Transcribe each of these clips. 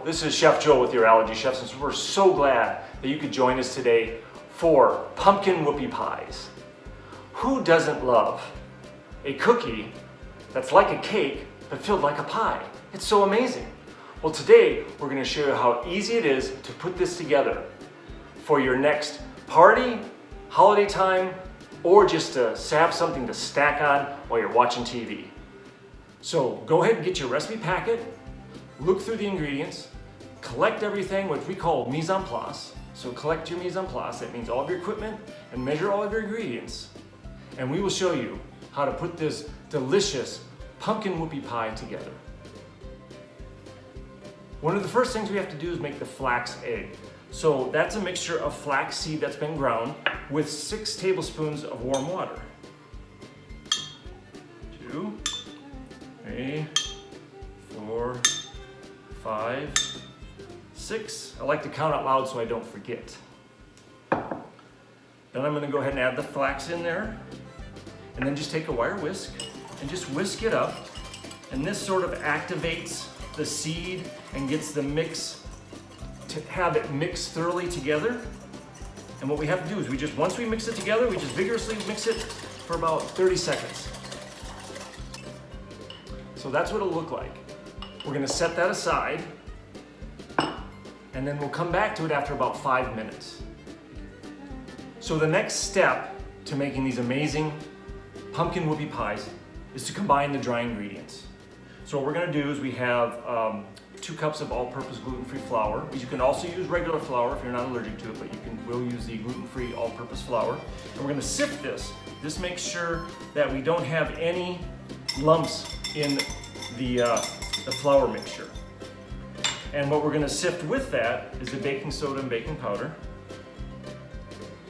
this is Chef Joe with your Allergy Chefs, and we're so glad that you could join us today for Pumpkin Whoopie Pies. Who doesn't love a cookie that's like a cake but filled like a pie? It's so amazing. Well, today we're going to show you how easy it is to put this together for your next party, holiday time, or just to have something to snack on while you're watching TV. So go ahead and get your recipe packet, look through the ingredients, collect everything, which we call mise en place. So collect your mise en place, that means all of your equipment, and measure all of your ingredients. And we will show you how to put this delicious pumpkin whoopie pie together. One of the first things we have to do is make the flax egg. So that's a mixture of flax seed that's been ground with 6 tablespoons of warm water. 2, 3, 4, 5, 6. I like to count out loud so I don't forget. Then I'm going to go ahead and add the flax in there, and then just take a wire whisk and just whisk it up. And this sort of activates the seed and gets the mix to have it mix thoroughly together. And what we have to do is once we mix it together, we just vigorously mix it for about 30 seconds. So that's what it'll look like. We're gonna set that aside, and then we'll come back to it after about 5 minutes. So the next step to making these amazing pumpkin whoopie pies is to combine the dry ingredients. So what we're gonna do is we have 2 cups of all-purpose gluten-free flour. You can also use regular flour if you're not allergic to it, but we'll use the gluten-free all-purpose flour. And we're gonna sift this. This makes sure that we don't have any lumps in the flour mixture. And what we're gonna sift with that is the baking soda and baking powder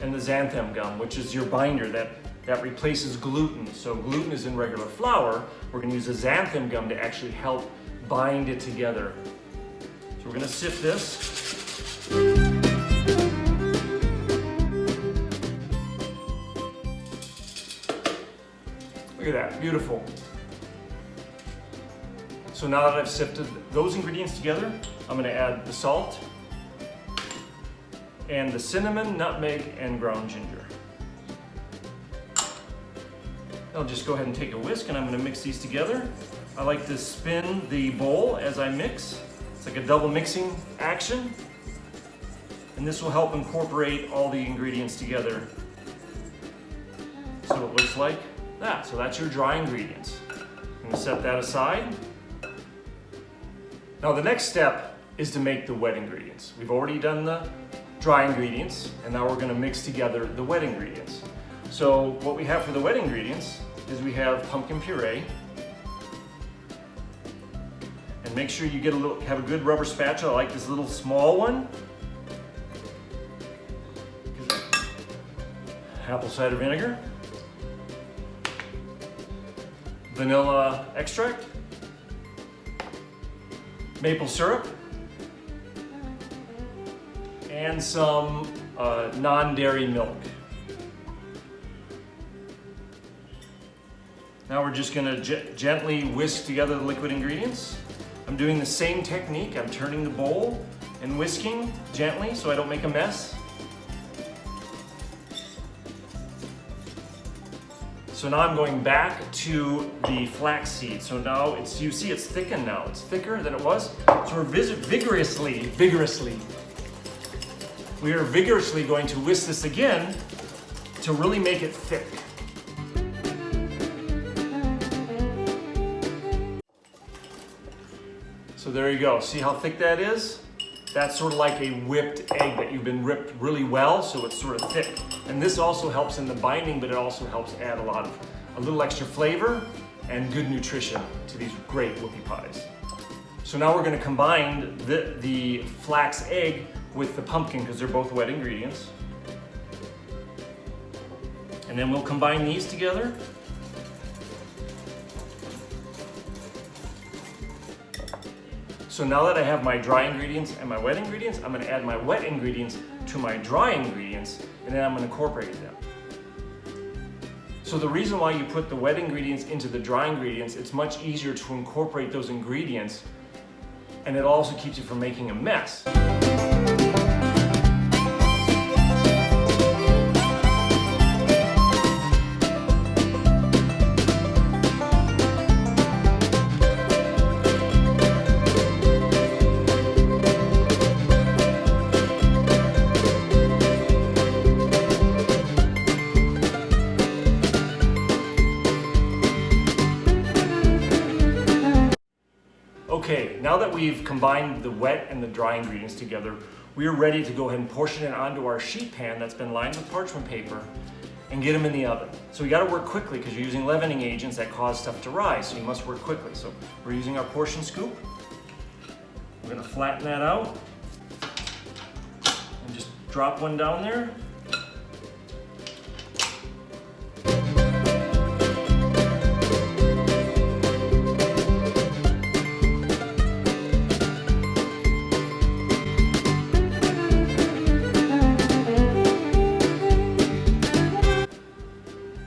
and the xanthan gum, which is your binder that replaces gluten. So gluten is in regular flour. We're gonna use the xanthan gum to actually help bind it together. So we're gonna sift this. Look at that, beautiful. So now that I've sifted those ingredients together, I'm gonna add the salt and the cinnamon, nutmeg, and ground ginger. I'll just go ahead and take a whisk, and I'm gonna mix these together. I like to spin the bowl as I mix. It's like a double mixing action. And this will help incorporate all the ingredients together. So it looks like that. So that's your dry ingredients. I'm gonna set that aside. Now the next step is to make the wet ingredients. We've already done the dry ingredients, and now we're gonna mix together the wet ingredients. So what we have for the wet ingredients is we have pumpkin puree. And make sure you have a good rubber spatula, like this little small one. Apple cider vinegar. Vanilla extract. Maple syrup. And some non-dairy milk. Now we're just gonna gently whisk together the liquid ingredients. I'm doing the same technique. I'm turning the bowl and whisking gently so I don't make a mess. So now I'm going back to the flax seed. So now you see it's thickened now. It's thicker than it was. So we're vigorously going to whisk this again to really make it thick. So there you go. See how thick that is? That's sort of like a whipped egg that you've been whipped really well, so it's sort of thick. And this also helps in the binding, but it also helps add a little extra flavor and good nutrition to these great whoopie pies. So now we're going to combine the flax egg with the pumpkin, because they're both wet ingredients. And then we'll combine these together. So now that I have my dry ingredients and my wet ingredients, I'm going to add my wet ingredients to my dry ingredients, and then I'm going to incorporate them. So the reason why you put the wet ingredients into the dry ingredients, it's much easier to incorporate those ingredients and it also keeps you from making a mess. Okay, now that we've combined the wet and the dry ingredients together, we are ready to go ahead and portion it onto our sheet pan that's been lined with parchment paper and get them in the oven. So we gotta work quickly because you're using leavening agents that cause stuff to rise, so you must work quickly. So we're using our portion scoop. We're gonna flatten that out and just drop one down there.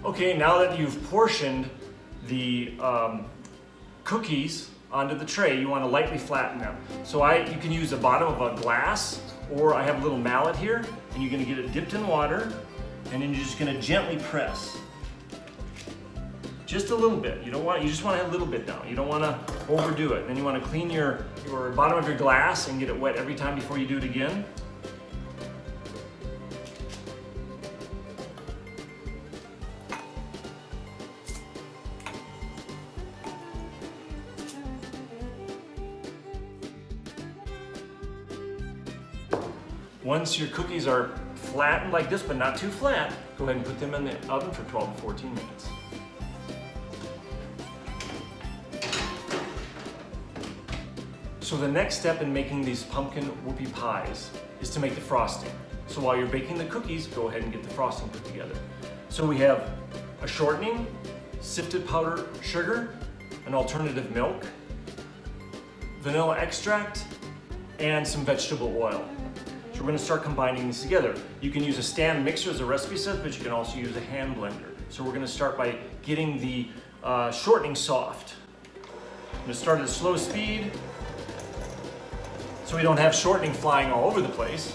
Okay, now that you've portioned the cookies onto the tray, you want to lightly flatten them. So you can use the bottom of a glass, or I have a little mallet here, and you're going to get it dipped in water, and then you're just going to gently press. Just a little bit. You just want to have a little bit down. You don't want to overdo it. Then you want to clean your bottom of your glass and get it wet every time before you do it again. Once your cookies are flattened like this, but not too flat, go ahead and put them in the oven for 12 to 14 minutes. So the next step in making these pumpkin whoopie pies is to make the frosting. So while you're baking the cookies, go ahead and get the frosting put together. So we have a shortening, sifted powdered sugar, an alternative milk, vanilla extract, and some vegetable oil. We're going to start combining these together. You can use a stand mixer as the recipe says, but you can also use a hand blender. So we're going to start by getting the shortening soft. I'm going to start at a slow speed so we don't have shortening flying all over the place.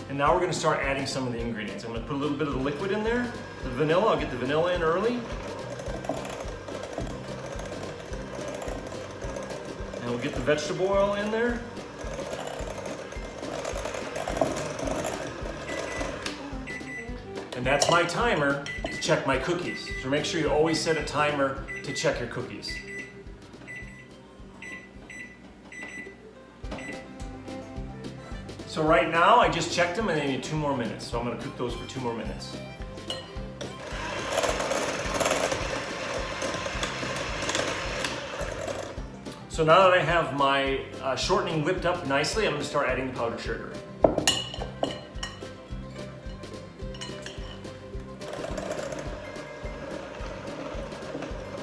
And now we're going to start adding some of the ingredients. I'm going to put a little bit of the liquid in there. The vanilla, I'll get the vanilla in early. And we'll get the vegetable oil in there. And that's my timer to check my cookies. So make sure you always set a timer to check your cookies. So right now I just checked them and they need 2 more minutes. So I'm going to cook those for 2 more minutes. So now that I have my shortening whipped up nicely, I'm going to start adding the powdered sugar.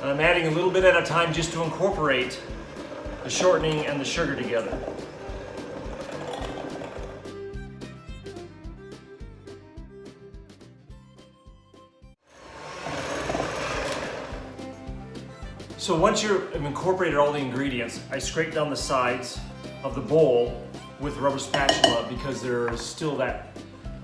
And I'm adding a little bit at a time just to incorporate the shortening and the sugar together. So once you've incorporated all the ingredients, I scrape down the sides of the bowl with a rubber spatula because there's still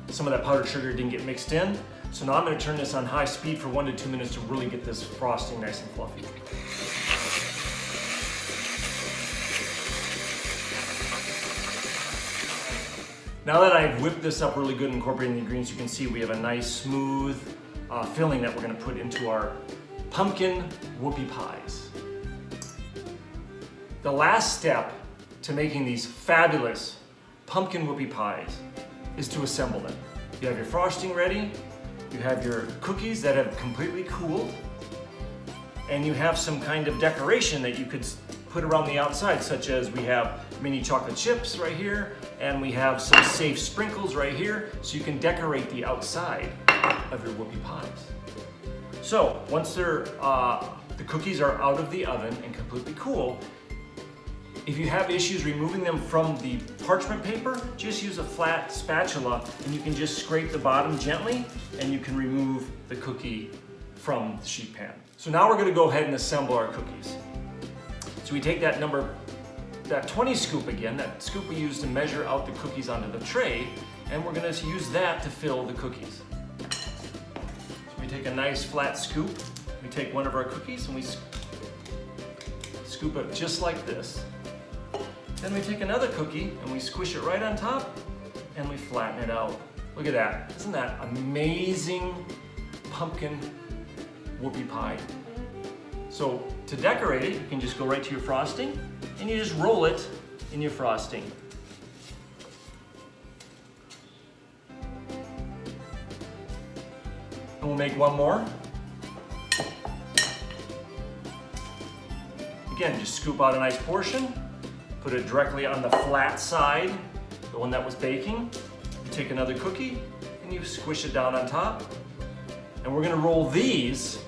some of that powdered sugar didn't get mixed in. So now I'm going to turn this on high speed for 1 to 2 minutes to really get this frosting nice and fluffy. Now that I've whipped this up really good and incorporating the ingredients, you can see we have a nice smooth filling that we're going to put into our pumpkin whoopie pies. The last step to making these fabulous pumpkin whoopie pies is to assemble them. You have your frosting ready, you have your cookies that have completely cooled, and you have some kind of decoration that you could put around the outside, such as we have mini chocolate chips right here, and we have some safe sprinkles right here, so you can decorate the outside of your whoopie pies. So once the cookies are out of the oven and completely cool, if you have issues removing them from the parchment paper, just use a flat spatula and you can just scrape the bottom gently and you can remove the cookie from the sheet pan. So now we're gonna go ahead and assemble our cookies. So we take that 20 scoop again, that scoop we used to measure out the cookies onto the tray, and we're gonna use that to fill the cookies. So we take a nice flat scoop, we take one of our cookies and we scoop it just like this. Then we take another cookie and we squish it right on top and we flatten it out. Look at that. Isn't that amazing pumpkin whoopie pie? So to decorate it, you can just go right to your frosting and you just roll it in your frosting. And we'll make one more. Again, just scoop out a nice portion, put it directly on the flat side, the one that was baking. You take another cookie and you squish it down on top. And we're gonna roll these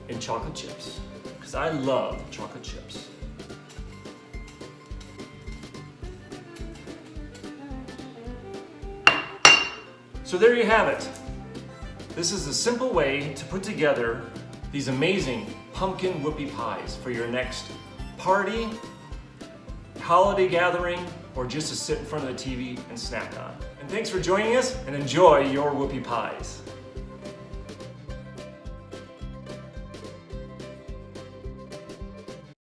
in chocolate chips, because I love chocolate chips. So there you have it. This is a simple way to put together these amazing pumpkin whoopie pies for your next party, holiday gathering, or just to sit in front of the TV and snack on. And thanks for joining us, and enjoy your whoopie pies.